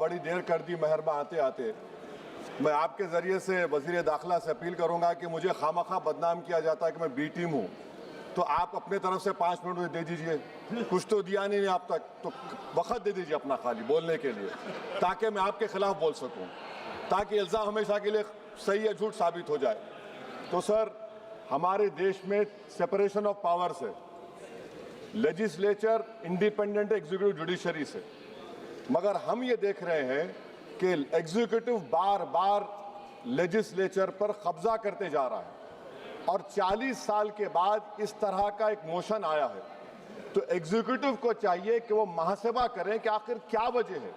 बड़ी देर कर दी मेहरमा आते आते। मैं आपके ज़रिए से वज़ीर दाखिला से अपील करूंगा कि मुझे खामखा बदनाम किया जाता है कि मैं बी टीम हूँ, तो आप अपने तरफ से 5 मिनट मुझे दे दीजिए। कुछ तो दिया नहीं आप तक, तो वक़्त दे दीजिए अपना खाली बोलने के लिए, ताकि मैं आपके खिलाफ बोल सकूँ, ताकि इल्ज़ाम हमेशा के लिए सही या झूठ साबित हो जाए। तो सर, हमारे देश में सेपरेशन ऑफ पावर्स है, लेजिस्लेचर इंडिपेंडेंट एग्जीक्यूटिव जुडिशरी से, मगर हम ये देख रहे हैं कि एग्जीक्यूटिव बार बार लेजिस्लेचर पर कब्जा करते जा रहा है, और 40 साल के बाद इस तरह का एक मोशन आया है। तो एग्जीक्यूटिव को चाहिए कि वो मुहासबा करें कि आखिर क्या वजह है।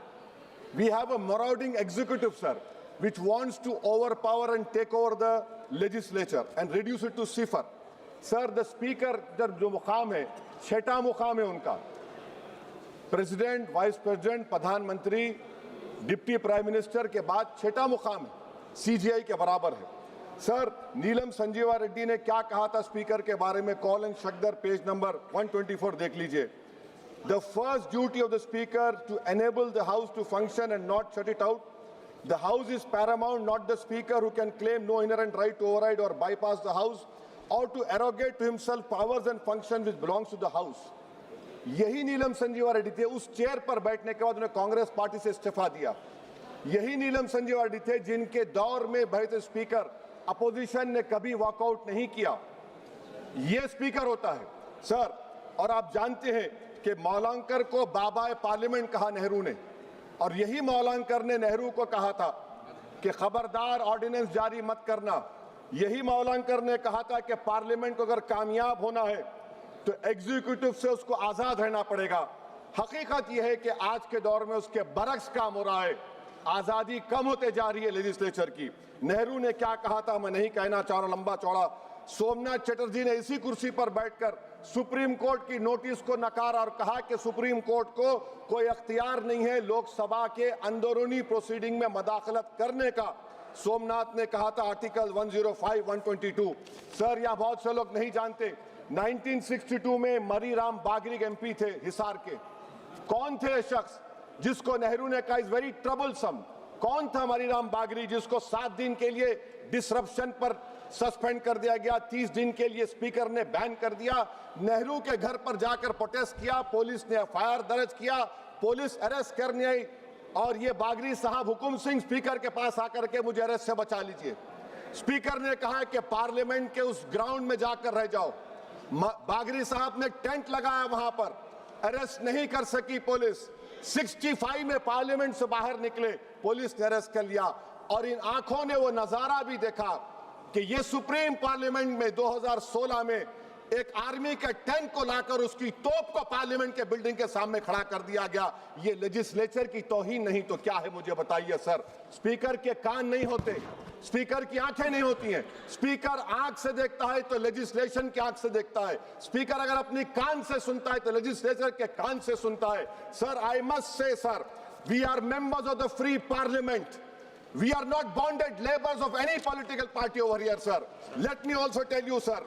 We have a marauding executive sir, which wants to overpower and take over the legislature and reduce it to cipher. Sir, the speaker जो मुकाम है, 6वां मुकाम है उनका, प्रेसिडेंट, वाइस प्रेसिडेंट, प्रधानमंत्री, डिप्टी प्राइम मिनिस्टर के बाद 6वां मुकाम है, CGI के बराबर है। सर, नीलम संजीवा रेड्डी ने क्या कहा था स्पीकर के बारे में, Kaul and Shakdher page number 124 देख लीजिए। The first duty of the speaker to enable the house to function and not shut it out. The house is paramount, not the speaker who can claim no inherent right to override or bypass the house or to arrogate to himself powers and functions which belongs to the house। यही नीलम संजीवा रेड्डी थे, उस chair पर बैठने के बाद उन्हें Congress party से इस्तीफा दिया। यही नीलम संजीवा रेड्डी थे जिनके दौर में बेहतर स्पीकर अपोजिशन ने कभी वॉकआउट नहीं किया। ये स्पीकर होता है सर। और आप जानते हैं कि मौलांकर को बाबा पार्लियामेंट कहा नेहरू ने, और यही मौलांकर ने नेहरू को कहा था कि खबरदार ऑर्डिनेंस जारी मत करना। यही मौलांकर ने कहा था कि पार्लियामेंट को अगर कामयाब होना है तो एग्जीक्यूटिव से उसको आजाद रहना पड़ेगा। हकीकत यह है कि आज के दौर में उसके बरक्स काम हो रहा है, आजादी कम होते जा रही है लेजिस्लेचर की। नेहरू ने क्या कहा था मैं नहीं कहना चाह रहा लंबा चौड़ा। सोमनाथ चटर्जी ने इसी कुर्सी पर बैठकर सुप्रीम कोर्ट की नोटिस को नकारा और कहा कि सुप्रीम कोर्ट को कोई अख्तियार नहीं है लोकसभा के अंदरूनी प्रोसीडिंग में मदाखलत करने का। सोमनाथ ने कहा था आर्टिकल 105, 122। सर, यहाँ बहुत से लोग नहीं जानते, 1962 में मरी राम बागरी MP थे हिसार के। कौन थे शख्स जिसको नेहरू ने कहा इज वेरी ट्रबलसम? कौन था मरी राम बागरी, जिसको 7 दिन के लिए डिसरप्शन पर सस्पेंड कर दिया गया, 30 दिन के लिए स्पीकर ने बैन कर दिया। नेहरू के घर पर जाकर प्रोटेस्ट किया, पुलिस ने FIR दर्ज किया, पुलिस अरेस्ट करने आई, और ये बागरी साहब हुकुम सिंह स्पीकर के पास आकर के मुझे अरेस्ट से बचा लीजिए। स्पीकर ने कहा कि पार्लियामेंट के उस ग्राउंड में जाकर रह जाओ। बागरी साहब ने टेंट लगाया, वहां पर अरेस्ट नहीं कर सकी पुलिस। 65 में पार्लियामेंट से बाहर निकले, पुलिस ने अरेस्ट कर लिया। और इन आंखों ने वो नजारा भी देखा कि ये सुप्रीम पार्लियामेंट में 2016 में एक आर्मी के टैंक को लाकर उसकी तोप को पार्लियामेंट के बिल्डिंग के सामने खड़ा कर दिया गया। ये लेजिस्लेचर की तौहीन नहीं तो क्या है, मुझे बताइए सर। स्पीकर के कान नहीं होते, स्पीकर की आंखें नहीं होती हैं। स्पीकर आंख से देखता है तो लेजिस्लेशन की आंख से देखता है। स्पीकर अगर अपनी कान से सुनता है तो लेजिस्लेचर के कान से सुनता है। Sir, I must say sir, we are members of the free parliament. We are not bonded laborers of any political party over here, sir. Let me also tell you, sir,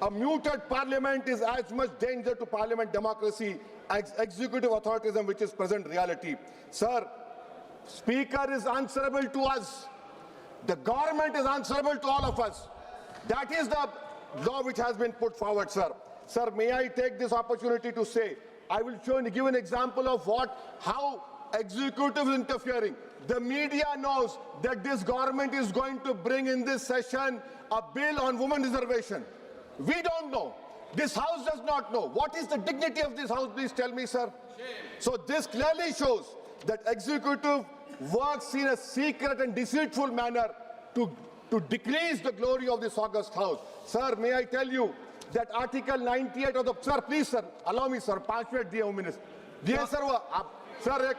a muted parliament is as much danger to parliament democracy as executive authoritarianism, which is present reality. Sir, Speaker is answerable to us. The government is answerable to all of us. That is the law which has been put forward, sir. Sir, may I take this opportunity to say, I will give an example of how executive is interfering. The media knows that this government is going to bring in this session a bill on women reservation. We don't know. This house does not know. What is the dignity of this house? Please tell me, sir. So this clearly shows that executive works in a secret and deceitful manner to decrease the glory of this august house. Sir, may I tell you that Article 98 of the... Sir, please, sir, allow me, sir. 5 minute दिए, minute दिए, sir. वो आप, sir, एक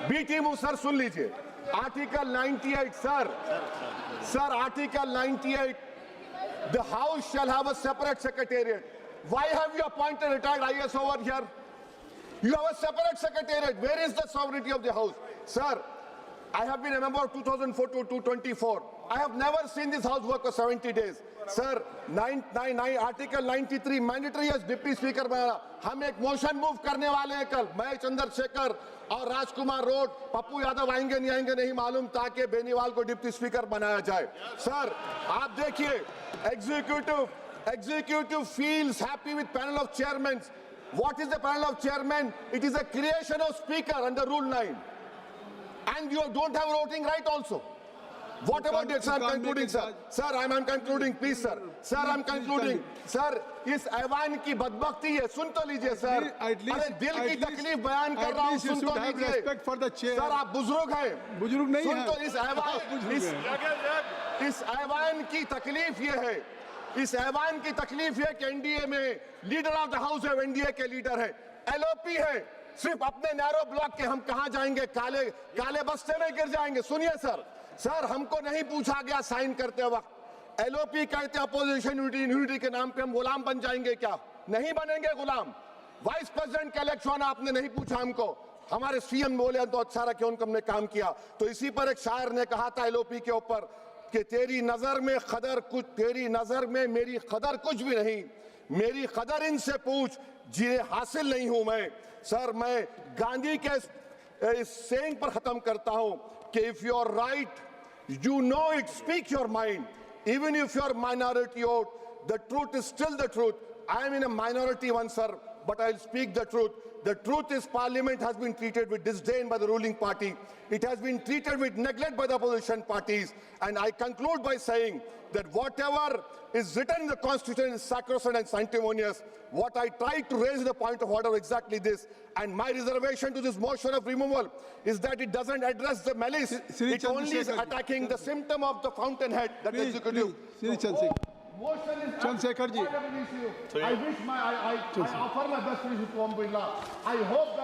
B team हूं, sir, सुन लीजिए। Article 98, sir, Article 98, the house shall have a separate secretariat. Why have you appointed retired IAS over here? You have a separate secretariat. Where is the sovereignty of the house? Sir, I have been a member of 2004 to 2024. I have never seen this house work for 70 days. Sir, Article 93 mandatory as deputy speaker बनाना. हम एक motion move करने वाले हैं कल. मैं चंद्रशेखर और राजकुमार road, Pappu Yadav आएंगे नहीं मालूम, ताकि बेनीवाल को डिप्टी स्पीकर बनाया जाए. सर, आप देखिए, executive feels happy with panel of chairmen. What is the panel of chairmen? It is a creation of speaker under Rule 9. And you don't have voting right also. What about this? I'm concluding, sir. Sir, I'm concluding, please, sir. Sir, I'm concluding. Sir, इस ऐवान की बदबख्ती है, सुन तो लीजिए, sir. अरे दिल की तकलीफ बयान कर रहा हूँ, सुन तो लीजिए. सर, आप बुजुर्ग हैं. बुजुर्ग नहीं सुन हैं. तो इस ऐवान की तकलीफ ये है. इस ऐवान की तकलीफ है कि एनडीए में लीडर ऑफ द हाउस है, एनडीए के लीडर है, एलओपी है. सिर्फ अपने नैरो ब्लॉक के हम कहां जाएंगे? काले बस्ते में गिर जाएंगे. सुनिए सर, हमको नहीं पूछा गया साइन करते वक्त. एलओपी कहते हैं अपोजिशन यूनिटी के नाम पे हम गुलाम बन जाएंगे क्या? नहीं बनेंगे गुलाम. वाइस प्रेसिडेंट का इलेक्शन आपने नहीं पूछा हमको. हमारे सीएम बोले तो अच्छा रहा कि उनको हमने काम किया. तो इसी पर एक शायर ने कहा था एलओपी के ऊपर कि तेरी नजर में मेरी कदर कुछ भी नहीं, मेरी कदर इनसे पूछ जिन्हें हासिल नहीं हूं मैं. सर, मैं गांधी के इस सेइंग पर खत्म करता हूं कि if you are right, you know it, speak your mind. Even if you are minority out, the truth is still the truth. I am in a minority one, sir, but I'll speak the truth. The truth is Parliament has been treated with disdain by the ruling party. It has been treated with neglect by the opposition parties. And I conclude by saying that whatever is written in the Constitution is sacrosanct and sanctimonious. What I tried to raise the point of order exactly this, and my reservation to this motion of removal is that it doesn't address the malice. It only is attacking the symptom of the fountainhead, that executive. Motion is Chandrasekhar ji. I wish I offer my best wishes to Om Birla. I hope that